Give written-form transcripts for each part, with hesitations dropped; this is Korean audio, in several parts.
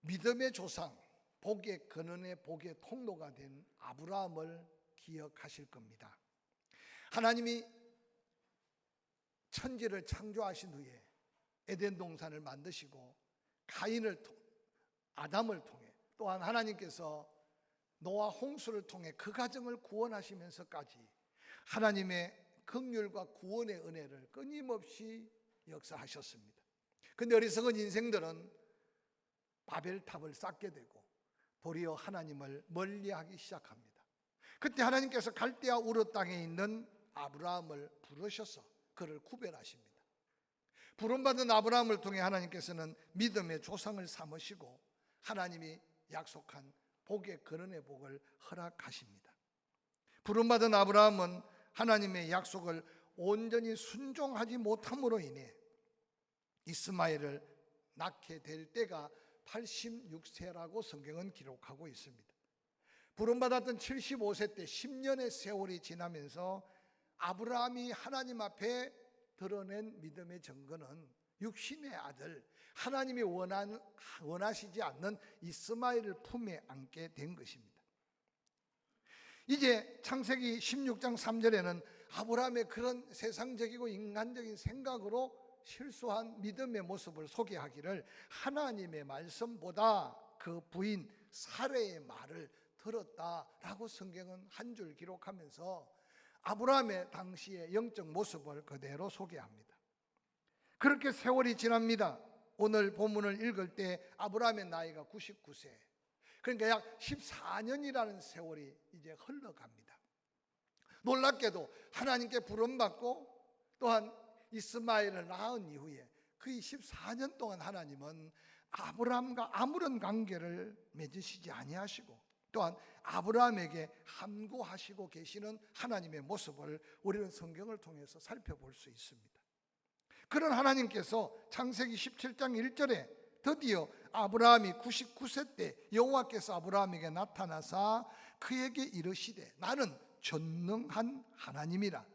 믿음의 조상, 복의 근원의 복의 통로가 된 아브라함을 기억하실 겁니다. 하나님이 천지를 창조하신 후에 에덴 동산을 만드시고 아담을 통해, 또한 하나님께서 노아 홍수를 통해 그 가정을 구원하시면서까지 하나님의 긍휼과 구원의 은혜를 끊임없이 역사하셨습니다. 그런데 어리석은 인생들은 바벨탑을 쌓게 되고 도리어 하나님을 멀리하기 시작합니다. 그때 하나님께서 갈대아 우르 땅에 있는 아브라함을 부르셔서 그를 구별하십니다. 부름받은 아브라함을 통해 하나님께서는 믿음의 조상을 삼으시고 하나님이 약속한 복의 근원의 복을 허락하십니다. 부름받은 아브라함은 하나님의 약속을 온전히 순종하지 못함으로 인해 이스마엘을 낳게 될 때가 86세라고 성경은 기록하고 있습니다. 부름받았던 75세 때 10년의 세월이 지나면서 아브라함이 하나님 앞에 드러낸 믿음의 증거는 육신의 아들, 하나님이 원하시지 않는 이스마엘을 품에 안게 된 것입니다. 이제 창세기 16장 3절에는 아브라함의 그런 세상적이고 인간적인 생각으로 실수한 믿음의 모습을 소개하기를 하나님의 말씀보다 그 부인 사레의 말을 들었다라고 성경은 한 줄 기록하면서 아브라함의 당시의 영적 모습을 그대로 소개합니다. 그렇게 세월이 지납니다. 오늘 본문을 읽을 때 아브라함의 나이가 99세, 그러니까 약 14년이라는 세월이 이제 흘러갑니다. 놀랍게도 하나님께 부름받고 또한 이스마엘을 낳은 이후에 그 14년 동안 하나님은 아브라함과 아무런 관계를 맺으시지 아니하시고 또한 아브라함에게 함구하시고 계시는 하나님의 모습을 우리는 성경을 통해서 살펴볼 수 있습니다. 그런 하나님께서 창세기 17장 1절에 드디어 아브라함이 99세 때 여호와께서 아브라함에게 나타나사 그에게 이르시되 나는 전능한 하나님이라.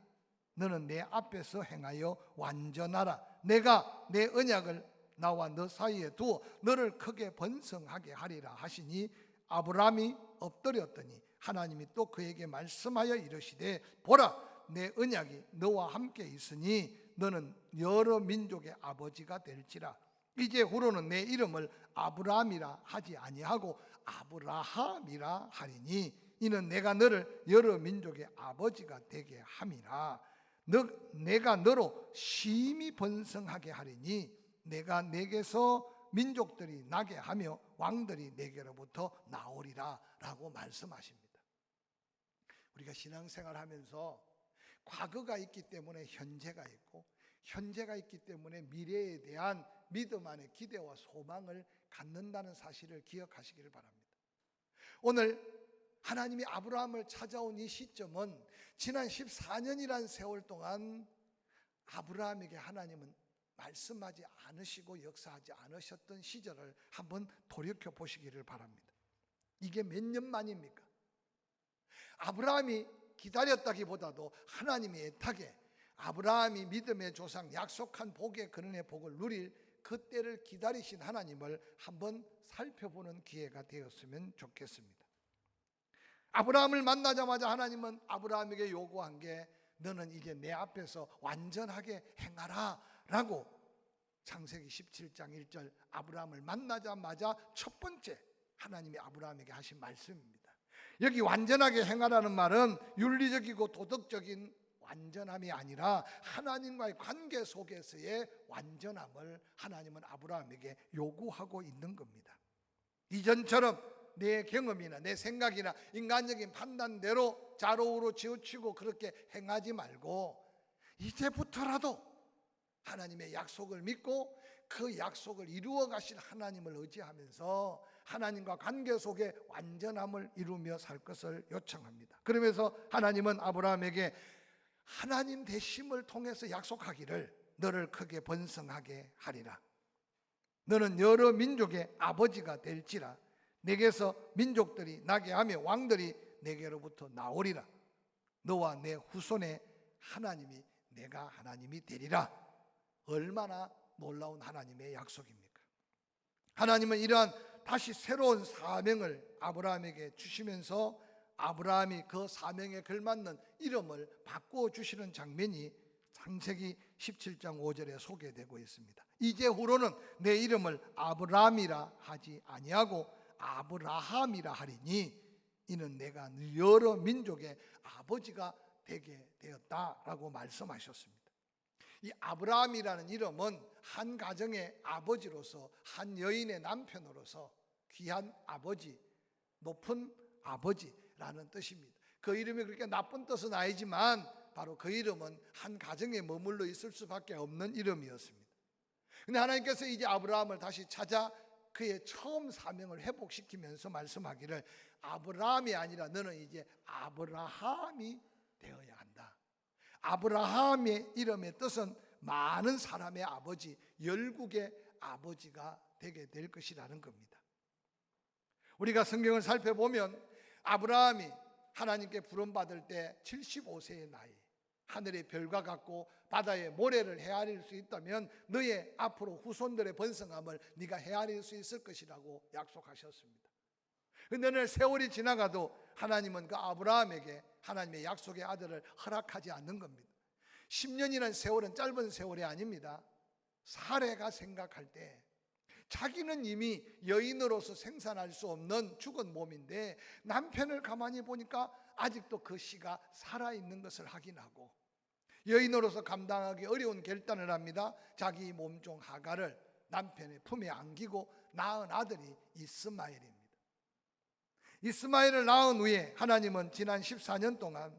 너는 내 앞에서 행하여 완전하라. 내가 내 언약을 나와 너 사이에 두어 너를 크게 번성하게 하리라 하시니 아브라함이 엎드렸더니 하나님이 또 그에게 말씀하여 이르시되 보라 내 언약이 너와 함께 있으니 너는 여러 민족의 아버지가 될지라. 이제 후로는 내 이름을 아브라함이라 하지 아니하고 아브라함이라 하리니 이는 내가 너를 여러 민족의 아버지가 되게 함이라. 내가 너로 심히 번성하게 하리니 내가 내게서 민족들이 나게 하며 왕들이 내게로부터 나오리라 라고 말씀하십니다. 우리가 신앙생활 하면서 과거가 있기 때문에 현재가 있고 현재가 있기 때문에 미래에 대한 믿음 안에 기대와 소망을 갖는다는 사실을 기억하시기를 바랍니다. 오늘 하나님이 아브라함을 찾아온 이 시점은 지난 14년이라는 세월 동안 아브라함에게 하나님은 말씀하지 않으시고 역사하지 않으셨던 시절을 한번 돌이켜 보시기를 바랍니다. 이게 몇 년 만입니까? 아브라함이 기다렸다기보다도 하나님이 애타게 아브라함이 믿음의 조상 약속한 복의 근원의 복을 누릴 그때를 기다리신 하나님을 한번 살펴보는 기회가 되었으면 좋겠습니다. 아브라함을 만나자마자 하나님은 아브라함에게 요구한 게 너는 이제 내 앞에서 완전하게 행하라 라고 창세기 17장 1절 아브라함을 만나자마자 첫 번째 하나님이 아브라함에게 하신 말씀입니다. 여기 완전하게 행하라는 말은 윤리적이고 도덕적인 완전함이 아니라 하나님과의 관계 속에서의 완전함을 하나님은 아브라함에게 요구하고 있는 겁니다. 이전처럼 내 경험이나 내 생각이나 인간적인 판단대로 좌로우로 치우치고 그렇게 행하지 말고 이제부터라도 하나님의 약속을 믿고 그 약속을 이루어 가실 하나님을 의지하면서 하나님과 관계 속에 완전함을 이루며 살 것을 요청합니다. 그러면서 하나님은 아브라함에게 하나님 되심을 통해서 약속하기를 너를 크게 번성하게 하리라. 너는 여러 민족의 아버지가 될지라. 내게서 민족들이 나게 하며 왕들이 내게로부터 나오리라. 너와 내 후손의 하나님이 내가 하나님이 되리라. 얼마나 놀라운 하나님의 약속입니까? 하나님은 이러한 다시 새로운 사명을 아브라함에게 주시면서 아브라함이 그 사명에 걸맞는 이름을 바꾸어 주시는 장면이 창세기 17장 5절에 소개되고 있습니다. 이제후로는 내 이름을 아브라함이라 하지 아니하고 아브라함이라 하리니 이는 내가 여러 민족의 아버지가 되게 되었다라고 말씀하셨습니다. 이 아브라함이라는 이름은 한 가정의 아버지로서, 한 여인의 남편으로서 귀한 아버지, 높은 아버지라는 뜻입니다. 그 이름이 그렇게 나쁜 뜻은 아니지만 바로 그 이름은 한 가정에 머물러 있을 수밖에 없는 이름이었습니다. 근데 하나님께서 이제 아브라함을 다시 찾아 그의 처음 사명을 회복시키면서 말씀하기를 아브라함이 아니라 너는 이제 아브라함이 되어야 한다. 아브라함의 이름의 뜻은 많은 사람의 아버지, 열국의 아버지가 되게 될 것이라는 겁니다. 우리가 성경을 살펴보면 아브라함이 하나님께 부름받을 때 75세의 나이, 하늘의 별과 같고 바다의 모래를 헤아릴 수 있다면 너의 앞으로 후손들의 번성함을 네가 헤아릴 수 있을 것이라고 약속하셨습니다. 그런데 세월이 지나가도 하나님은 그 아브라함에게 하나님의 약속의 아들을 허락하지 않는 겁니다. 10년이라는 세월은 짧은 세월이 아닙니다. 사례가 생각할 때 자기는 이미 여인으로서 생산할 수 없는 죽은 몸인데 남편을 가만히 보니까 아직도 그 씨가 살아있는 것을 확인하고 여인으로서 감당하기 어려운 결단을 합니다. 자기 몸종 하갈을 남편의 품에 안기고 낳은 아들이 이스마엘입니다. 이스마엘을 낳은 후에 하나님은 지난 14년 동안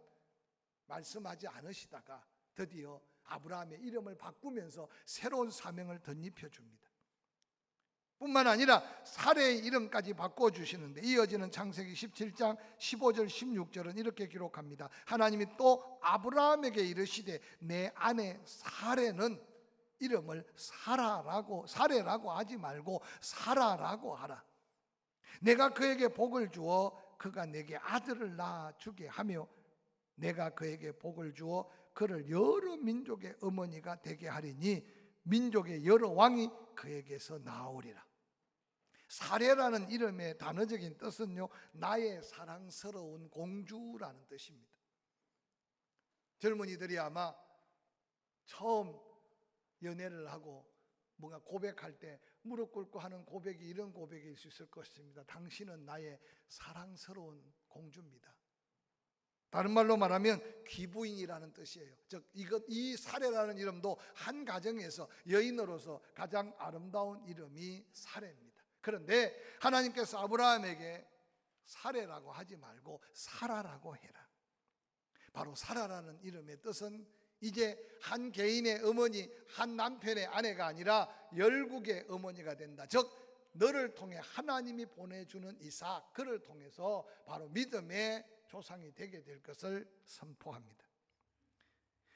말씀하지 않으시다가 드디어 아브라함의 이름을 바꾸면서 새로운 사명을 덧입혀 줍니다. 뿐만 아니라 사레의 이름까지 바꿔주시는데 이어지는 창세기 17장 15절 16절은 이렇게 기록합니다. 하나님이 또 아브라함에게 이르시되 내 아내 사레는 이름을 사레라고 하지 말고 사라라고 하라. 내가 그에게 복을 주어 그가 내게 아들을 낳아주게 하며 내가 그에게 복을 주어 그를 여러 민족의 어머니가 되게 하리니 민족의 여러 왕이 그에게서 나오리라. 사레라는 이름의 단어적인 뜻은요, 나의 사랑스러운 공주라는 뜻입니다. 젊은이들이 아마 처음 연애를 하고 뭔가 고백할 때 무릎 꿇고 하는 고백이 이런 고백일 수 있을 것입니다. 당신은 나의 사랑스러운 공주입니다. 다른 말로 말하면 귀부인이라는 뜻이에요. 즉 이 사레라는 이름도 한 가정에서 여인으로서 가장 아름다운 이름이 사레입니다. 그런데 하나님께서 아브라함에게 사레라고 하지 말고 사라라고 해라. 바로 사라라는 이름의 뜻은 이제 한 개인의 어머니, 한 남편의 아내가 아니라 열국의 어머니가 된다. 즉 너를 통해 하나님이 보내주는 이삭, 그를 통해서 바로 믿음의 조상이 되게 될 것을 선포합니다.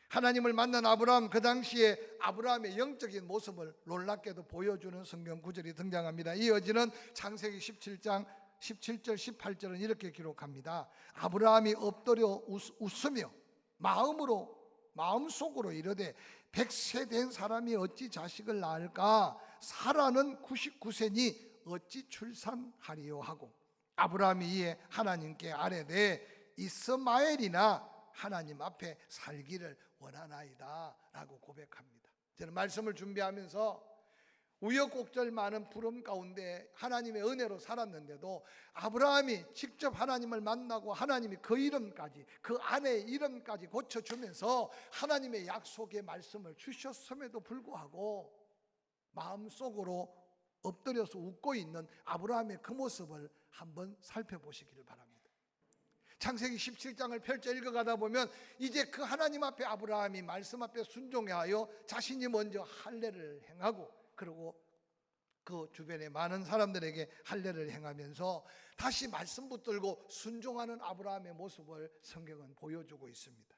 하나님을 만난 아브라함, 그 당시에 아브라함의 영적인 모습을 놀랍게도 보여주는 성경 구절이 등장합니다. 이어지는 창세기 17장 17절 18절은 이렇게 기록합니다. 아브라함이 엎드려 웃으며 마음속으로 이르되 100세 된 사람이 어찌 자식을 낳을까? 사라는 99세니 어찌 출산하리요 하고 아브라함이 이에 하나님께 아뢰되 이스마엘이나 하나님 앞에 살기를 원하나이다 라고 고백합니다. 저는 말씀을 준비하면서 우여곡절 많은 부름 가운데 하나님의 은혜로 살았는데도 아브라함이 직접 하나님을 만나고 하나님이 그 이름까지, 그 아내의 이름까지 고쳐주면서 하나님의 약속의 말씀을 주셨음에도 불구하고 마음속으로 엎드려서 웃고 있는 아브라함의 그 모습을 한번 살펴보시기를 바랍니다. 창세기 17장을 펼쳐 읽어가다 보면 이제 그 하나님 앞에 아브라함이 말씀 앞에 순종하여 자신이 먼저 할례를 행하고 그리고 그 주변의 많은 사람들에게 할례를 행하면서 다시 말씀 붙들고 순종하는 아브라함의 모습을 성경은 보여주고 있습니다.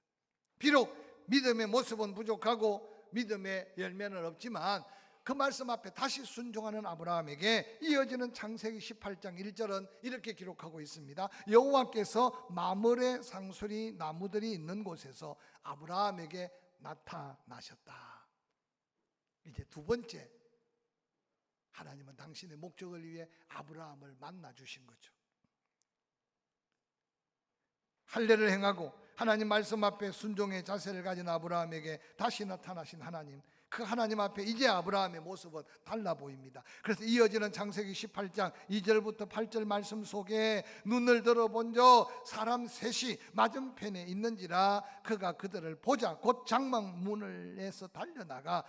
비록 믿음의 모습은 부족하고 믿음의 열매는 없지만 그 말씀 앞에 다시 순종하는 아브라함에게 이어지는 창세기 18장 1절은 이렇게 기록하고 있습니다. 여호와께서 마므레 상수리 나무들이 있는 곳에서 아브라함에게 나타나셨다. 이제 두 번째 하나님은 당신의 목적을 위해 아브라함을 만나 주신 거죠. 할례를 행하고 하나님 말씀 앞에 순종의 자세를 가진 아브라함에게 다시 나타나신 하나님, 그 하나님 앞에 이제 아브라함의 모습은 달라 보입니다. 그래서 이어지는 창세기 18장 2절부터 8절 말씀 속에 눈을 들어본 저 사람 셋이 맞은편에 있는지라 그가 그들을 보자 곧 장막문에서 달려나가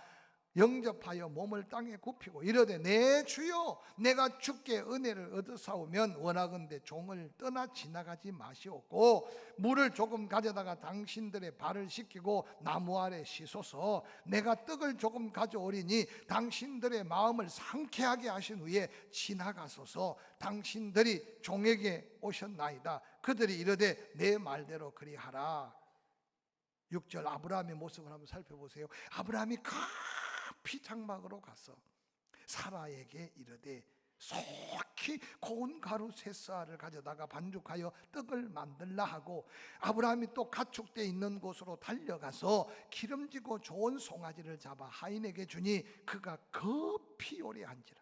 영접하여 몸을 땅에 굽히고 이르되 내 주여 내가 주께 은혜를 얻어사오면 원하건대 종을 떠나 지나가지 마시옵고 물을 조금 가져다가 당신들의 발을 씻기고 나무 아래 씻소서. 내가 떡을 조금 가져오리니 당신들의 마음을 상쾌하게 하신 후에 지나가소서. 당신들이 종에게 오셨나이다. 그들이 이르되 내 말대로 그리하라. 6절 아브라함의 모습을 한번 살펴보세요. 아브라함이 급히 장막으로 가서 사라에게 이르되 속히 고운 가루 세 쌀을 가져다가 반죽하여 떡을 만들라 하고 아브라함이 또 가축대 있는 곳으로 달려가서 기름지고 좋은 송아지를 잡아 하인에게 주니 그가 급히 요리한지라.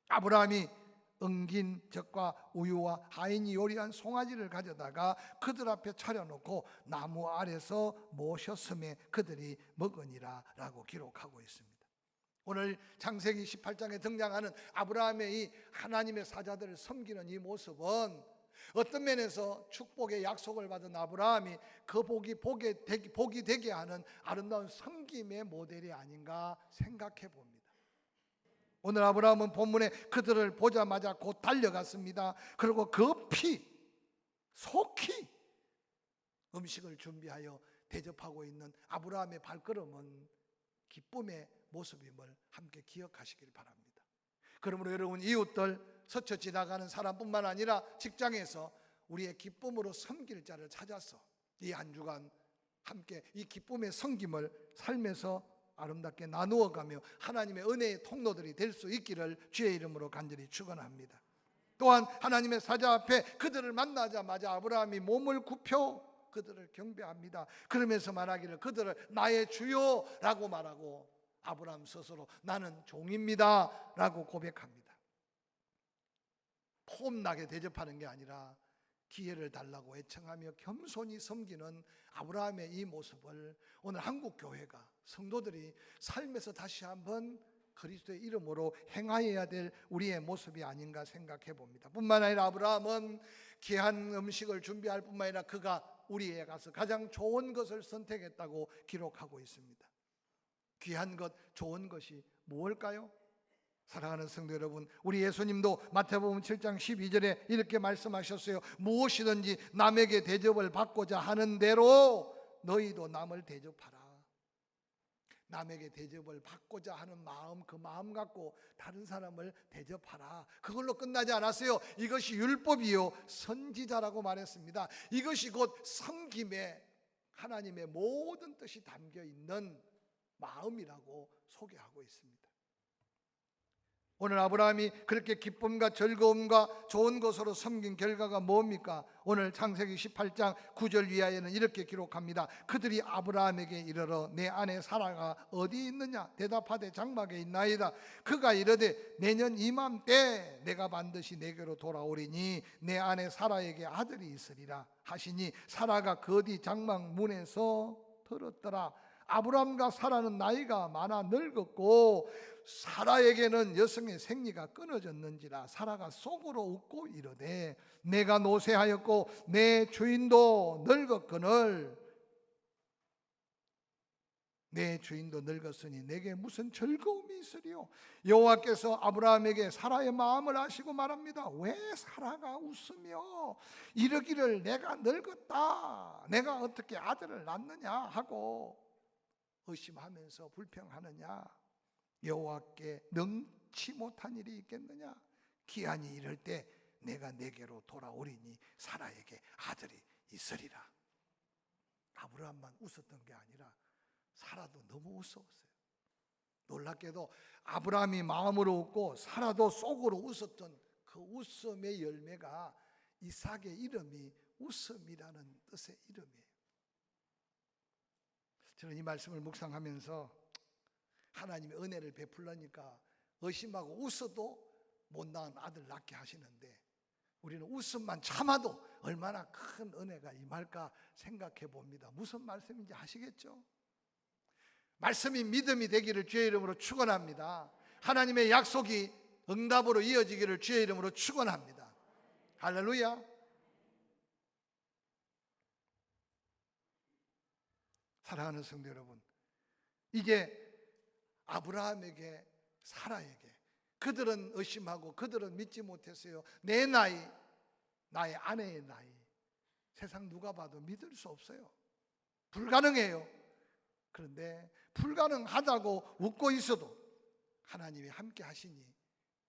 아브라함이 엉긴 젖과 우유와 하인이 요리한 송아지를 가져다가 그들 앞에 차려놓고 나무 아래서 모셨음에 그들이 먹으니라 라고 기록하고 있습니다. 오늘 창세기 18장에 등장하는 아브라함의 이 하나님의 사자들을 섬기는 이 모습은 어떤 면에서 축복의 약속을 받은 아브라함이 그 복이 되게 하는 아름다운 섬김의 모델이 아닌가 생각해 봅니다. 오늘 아브라함은 본문에 그들을 보자마자 곧 달려갔습니다. 그리고 급히 속히 음식을 준비하여 대접하고 있는 아브라함의 발걸음은 기쁨의 모습임을 함께 기억하시길 바랍니다. 그러므로 여러분, 이웃들, 스쳐 지나가는 사람뿐만 아니라 직장에서 우리의 기쁨으로 섬길 자를 찾아서 이 한 주간 함께 이 기쁨의 섬김을 삶에서 아름답게 나누어가며 하나님의 은혜의 통로들이 될 수 있기를 주의 이름으로 간절히 축원합니다. 또한 하나님의 사자 앞에 그들을 만나자마자 아브라함이 몸을 굽혀 그들을 경배합니다. 그러면서 말하기를 그들을 나의 주요라고 말하고 아브라함 스스로 나는 종입니다 라고 고백합니다. 폼나게 대접하는 게 아니라 기회를 달라고 애청하며 겸손히 섬기는 아브라함의 이 모습을 오늘 한국교회가, 성도들이 삶에서 다시 한번 그리스도의 이름으로 행하여야 될 우리의 모습이 아닌가 생각해 봅니다. 뿐만 아니라 아브라함은 귀한 음식을 준비할 뿐만 아니라 그가 우리에 가서 가장 좋은 것을 선택했다고 기록하고 있습니다. 귀한 것, 좋은 것이 무엇일까요? 사랑하는 성도 여러분, 우리 예수님도 마태복음 7장 12절에 이렇게 말씀하셨어요. 무엇이든지 남에게 대접을 받고자 하는 대로 너희도 남을 대접하라. 남에게 대접을 받고자 하는 마음, 그 마음 갖고 다른 사람을 대접하라. 그걸로 끝나지 않았어요. 이것이 율법이요 선지자라고 말했습니다. 이것이 곧 섬김에 하나님의 모든 뜻이 담겨 있는 마음이라고 소개하고 있습니다. 오늘 아브라함이 그렇게 기쁨과 즐거움과 좋은 것으로 섬긴 결과가 뭡니까? 오늘 창세기 18장 9절 이하에는 이렇게 기록합니다. 그들이 아브라함에게 이르러 내 아내 사라가 어디 있느냐? 대답하되 장막에 있나이다. 그가 이르되 내년 이맘때 내가 반드시 내게로 돌아오리니 내 아내 사라에게 아들이 있으리라 하시니 사라가 그 뒤 장막 문에서 들었더라. 아브라함과 사라는 나이가 많아 늙었고 사라에게는 여성의 생리가 끊어졌는지라 사라가 속으로 웃고 이르되 내가 노쇠하였고 내 주인도 늙었거늘 내 주인도 늙었으니 내게 무슨 즐거움이 있으리요. 여호와께서 아브라함에게 사라의 마음을 아시고 말합니다. 왜 사라가 웃으며 이르기를 내가 늙었다, 내가 어떻게 아들을 낳느냐 하고 의심하면서 불평하느냐? 여호와께 능치 못한 일이 있겠느냐? 기한이 이를 때 내가 내게로 돌아오리니 사라에게 아들이 있으리라. 아브라함만 웃었던 게 아니라 사라도 너무 웃었어요. 놀랍게도 아브라함이 마음으로 웃고 사라도 속으로 웃었던 그 웃음의 열매가 이삭의 이름이 웃음이라는 뜻의 이름이에요. 저는 이 말씀을 묵상하면서 하나님의 은혜를 베풀려니까 의심하고 웃어도 못 낳은 아들 낳게 하시는데 우리는 웃음만 참아도 얼마나 큰 은혜가 임할까 생각해 봅니다. 무슨 말씀인지 아시겠죠? 말씀이 믿음이 되기를 주의 이름으로 축원합니다. 하나님의 약속이 응답으로 이어지기를 주의 이름으로 축원합니다. 할렐루야. 사랑하는 성도 여러분, 이게 아브라함에게 사라에게 그들은 의심하고 그들은 믿지 못했어요. 내 나이, 나의 아내의 나이, 세상 누가 봐도 믿을 수 없어요. 불가능해요. 그런데 불가능하다고 웃고 있어도 하나님이 함께 하시니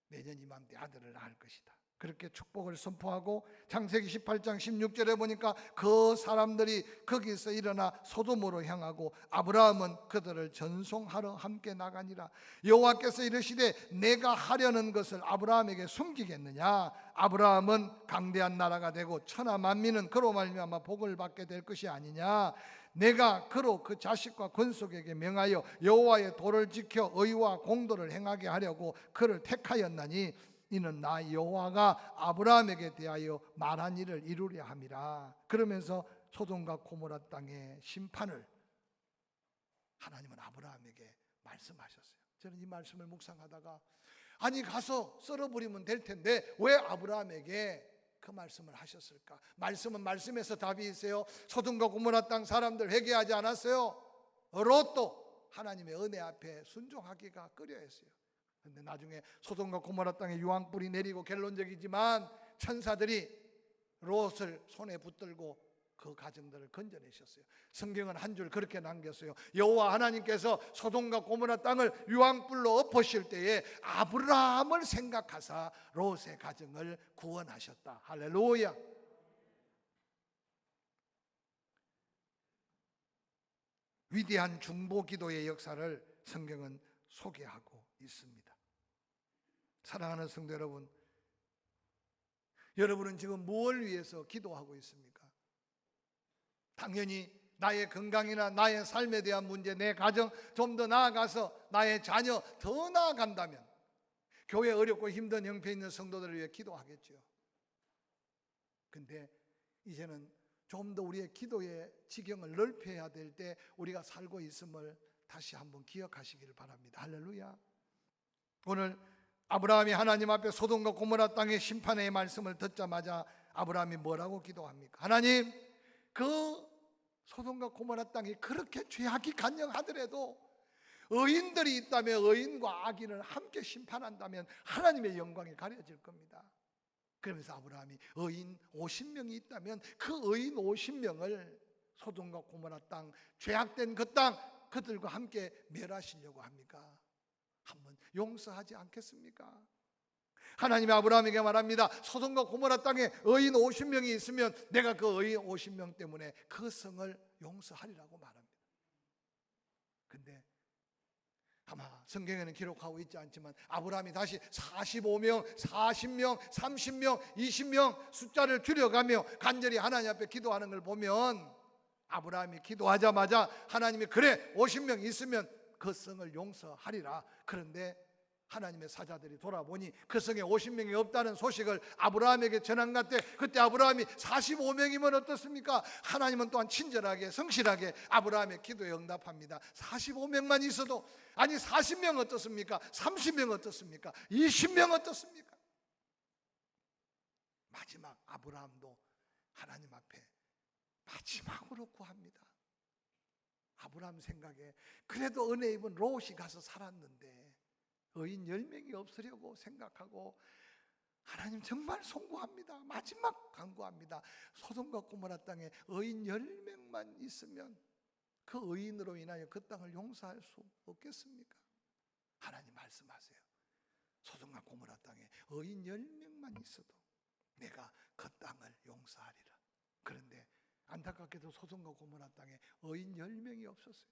내년 이맘때 아들을 낳을 것이다. 그렇게 축복을 선포하고 창세기 18장 16절에 보니까 그 사람들이 거기서 일어나 소돔으로 향하고 아브라함은 그들을 전송하러 함께 나가니라. 여호와께서 이르시되 내가 하려는 것을 아브라함에게 숨기겠느냐? 아브라함은 강대한 나라가 되고 천하 만민은 그로 말미암아 복을 받게 될 것이 아니냐? 내가 그로 그 자식과 권속에게 명하여 여호와의 도를 지켜 의와 공도를 행하게 하려고 그를 택하였나니 이는 나 여호와가 아브라함에게 대하여 말한 일을 이루려 함이라. 그러면서 소돔과 고모라 땅의 심판을 하나님은 아브라함에게 말씀하셨어요. 저는 이 말씀을 묵상하다가 아니 가서 썰어버리면 될 텐데 왜 아브라함에게 그 말씀을 하셨을까? 말씀은 말씀에서 답이 있어요. 소돔과 고모라 땅 사람들 회개하지 않았어요. 롯도 하나님의 은혜 앞에 순종하기가 꺼려했어요. 근데 나중에 소돔과 고모라 땅에 유황불이 내리고 결론적이지만 천사들이 롯을 손에 붙들고 그 가정들을 건져내셨어요. 성경은 한 줄 그렇게 남겼어요. 여호와 하나님께서 소돔과 고모라 땅을 유황불로 엎으실 때에 아브라함을 생각하사 롯의 가정을 구원하셨다. 할렐루야. 위대한 중보 기도의 역사를 성경은 소개하고 있습니다. 사랑하는 성도 여러분, 여러분은 지금 무엇을 위해서 기도하고 있습니까? 당연히 나의 건강이나 나의 삶에 대한 문제, 내 가정 좀 더 나아가서 나의 자녀 더 나아간다면 교회 어렵고 힘든 형편에 있는 성도들을 위해 기도하겠죠. 근데 이제는 좀 더 우리의 기도의 지경을 넓혀야 될 때 우리가 살고 있음을 다시 한번 기억하시기를 바랍니다. 할렐루야. 오늘 아브라함이 하나님 앞에 소돔과 고모라 땅의 심판의 말씀을 듣자마자 아브라함이 뭐라고 기도합니까? 하나님, 그 소돔과 고모라 땅이 그렇게 죄악이 간영하더라도 의인들이 있다면 의인과 악인을 함께 심판한다면 하나님의 영광이 가려질 겁니다. 그러면서 아브라함이 의인 50명이 있다면 그 의인 50명을 소돔과 고모라 땅, 죄악된 그 땅, 그들과 함께 멸하시려고 합니까? 한번 용서하지 않겠습니까? 하나님이 아브라함에게 말합니다. 소돔과 고모라 땅에 의인 50명이 있으면 내가 그 의인 50명 때문에 그 성을 용서하리라고 말합니다. 근데 아마 성경에는 기록하고 있지 않지만 아브라함이 다시 45명, 40명, 30명, 20명 숫자를 줄여가며 간절히 하나님 앞에 기도하는 걸 보면 아브라함이 기도하자마자 하나님이 그래 50명 있으면 그 성을 용서하리라. 그런데 하나님의 사자들이 돌아보니 그 성에 50명이 없다는 소식을 아브라함에게 전한 것 같아. 그때 아브라함이 45명이면 어떻습니까? 하나님은 또한 친절하게 성실하게 아브라함의 기도에 응답합니다. 45명만 있어도, 아니 40명 어떻습니까? 30명 어떻습니까? 20명 어떻습니까? 마지막 아브라함도 하나님 앞에 마지막으로 구합니다. 아브라함 생각에 그래도 은혜 입은 롯이 가서 살았는데 의인 10명이 없으려고 생각하고 하나님 정말 송구합니다. 마지막 간구합니다. 소돔과 고모라 땅에 의인 10명만 있으면 그 의인으로 인하여 그 땅을 용서할 수 없겠습니까? 하나님 말씀하세요. 소돔과 고모라 땅에 의인 10명만 있어도 내가 그 땅을 용서하리라. 그런데 안타깝게도 소돔과 고모라 땅에 의인 10명이 없었어요.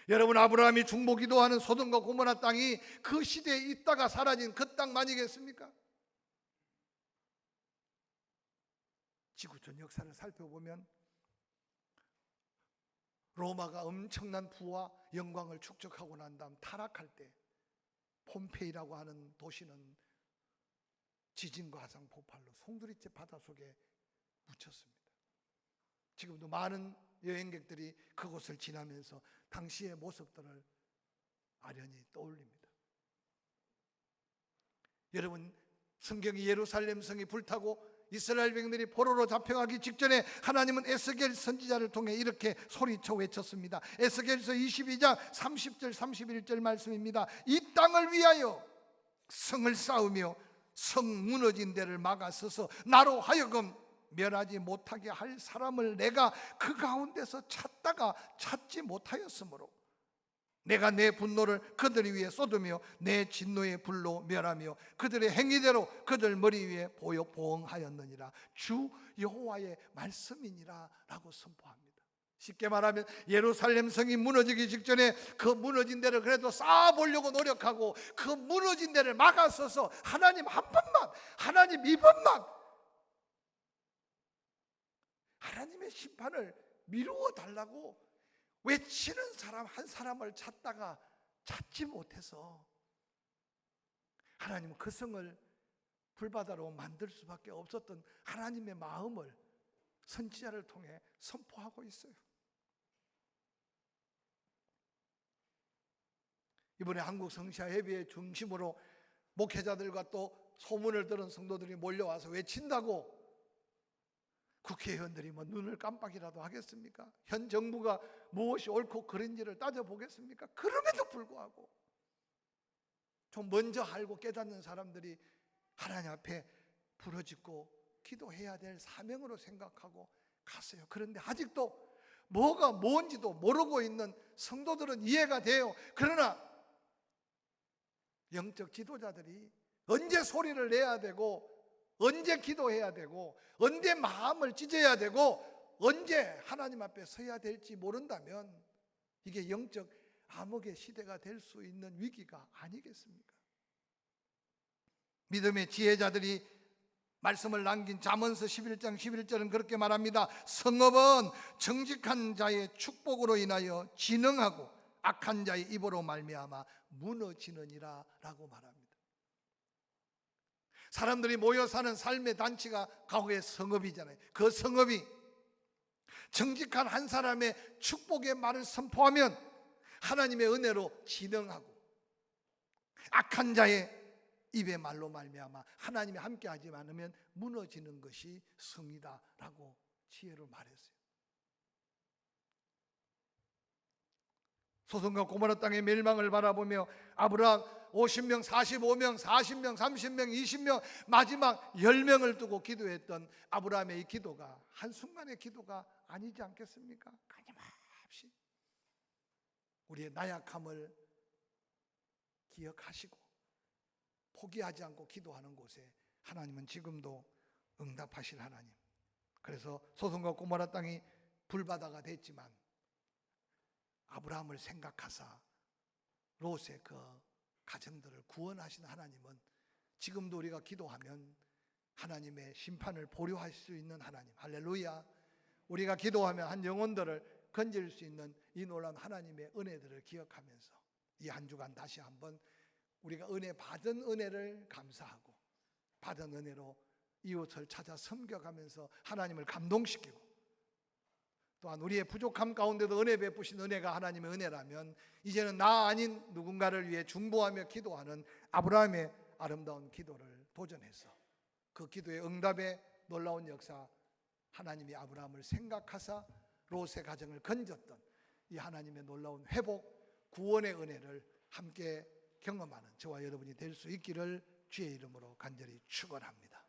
여러분, 아브라함이 중보기도하는 소돔과 고모라 땅이 그 시대에 있다가 사라진 그 땅만이겠습니까? 지구촌 역사를 살펴보면 로마가 엄청난 부와 영광을 축적하고 난 다음 타락할 때 폼페이라고 하는 도시는 지진과 화산 폭발로 송두리째 바닷속에 묻혔습니다. 지금도 많은 여행객들이 그곳을 지나면서 당시의 모습들을 아련히 떠올립니다. 여러분, 성경이 예루살렘 성이 불타고 이스라엘 백성들이 포로로 잡혀가기 직전에 하나님은 에스겔 선지자를 통해 이렇게 소리쳐 외쳤습니다. 에스겔서 22장 30절 31절 말씀입니다. 이 땅을 위하여 성을 쌓으며 성 무너진 데를 막아서서 나로 하여금 멸하지 못하게 할 사람을 내가 그 가운데서 찾다가 찾지 못하였으므로 내가 내 분노를 그들 위에 쏟으며 내 진노의 불로 멸하며 그들의 행위대로 그들 머리 위에 보응하였느니라. 주 여호와의 말씀이니라 라고 선포합니다. 쉽게 말하면 예루살렘 성이 무너지기 직전에 그 무너진 데를 그래도 쌓아보려고 노력하고 그 무너진 데를 막아서서 하나님 한 번만, 하나님 이번만 하나님의 심판을 미루어 달라고 외치는 사람 한 사람을 찾다가 찾지 못해서 하나님은 그 성을 불바다로 만들 수밖에 없었던 하나님의 마음을 선지자를 통해 선포하고 있어요. 이번에 한국 성시아 예배의 중심으로 목회자들과 또 소문을 들은 성도들이 몰려와서 외친다고 국회의원들이 뭐 눈을 깜빡이라도 하겠습니까? 현 정부가 무엇이 옳고 그른지를 따져보겠습니까? 그럼에도 불구하고 좀 먼저 알고 깨닫는 사람들이 하나님 앞에 부르짖고 기도해야 될 사명으로 생각하고 갔어요. 그런데 아직도 뭐가 뭔지도 모르고 있는 성도들은 이해가 돼요. 그러나 영적 지도자들이 언제 소리를 내야 되고 언제 기도해야 되고 언제 마음을 찢어야 되고 언제 하나님 앞에 서야 될지 모른다면 이게 영적 암흑의 시대가 될 수 있는 위기가 아니겠습니까? 믿음의 지혜자들이 말씀을 남긴 잠언서 11장 11절은 그렇게 말합니다. 성읍은 정직한 자의 축복으로 인하여 진흥하고 악한 자의 입으로 말미암아 무너지느니라 라고 말합니다. 사람들이 모여 사는 삶의 단체가 과거의 성읍이잖아요. 그 성읍이 정직한 한 사람의 축복의 말을 선포하면 하나님의 은혜로 진흥하고 악한 자의 입의 말로 말미암아 하나님이 함께하지 않으면 무너지는 것이 성이다 라고 지혜로 말했어요. 소돔과 고모라 땅의 멸망을 바라보며 아브라함 50명, 45명, 40명, 30명, 20명 마지막 10명을 두고 기도했던 아브라함의 이 기도가 한순간의 기도가 아니지 않겠습니까? 끊임없이 우리의 나약함을 기억하시고 포기하지 않고 기도하는 곳에 하나님은 지금도 응답하실 하나님. 그래서 소돔과 고모라 땅이 불바다가 됐지만 아브라함을 생각하사 롯의 그 가정들을 구원하신 하나님은 지금도 우리가 기도하면 하나님의 심판을 보류할 수 있는 하나님. 할렐루야. 우리가 기도하면 한 영혼들을 건질 수 있는 이 놀라운 하나님의 은혜들을 기억하면서 이 한 주간 다시 한번 우리가 은혜 받은 은혜를 감사하고 받은 은혜로 이웃을 찾아 섬겨가면서 하나님을 감동시키고 또한 우리의 부족함 가운데도 은혜 베푸신 은혜가 하나님의 은혜라면 이제는 나 아닌 누군가를 위해 중보하며 기도하는 아브라함의 아름다운 기도를 도전해서 그 기도의 응답의 놀라운 역사, 하나님이 아브라함을 생각하사 롯의 가정을 건졌던 이 하나님의 놀라운 회복, 구원의 은혜를 함께 경험하는 저와 여러분이 될 수 있기를 주의 이름으로 간절히 축원합니다.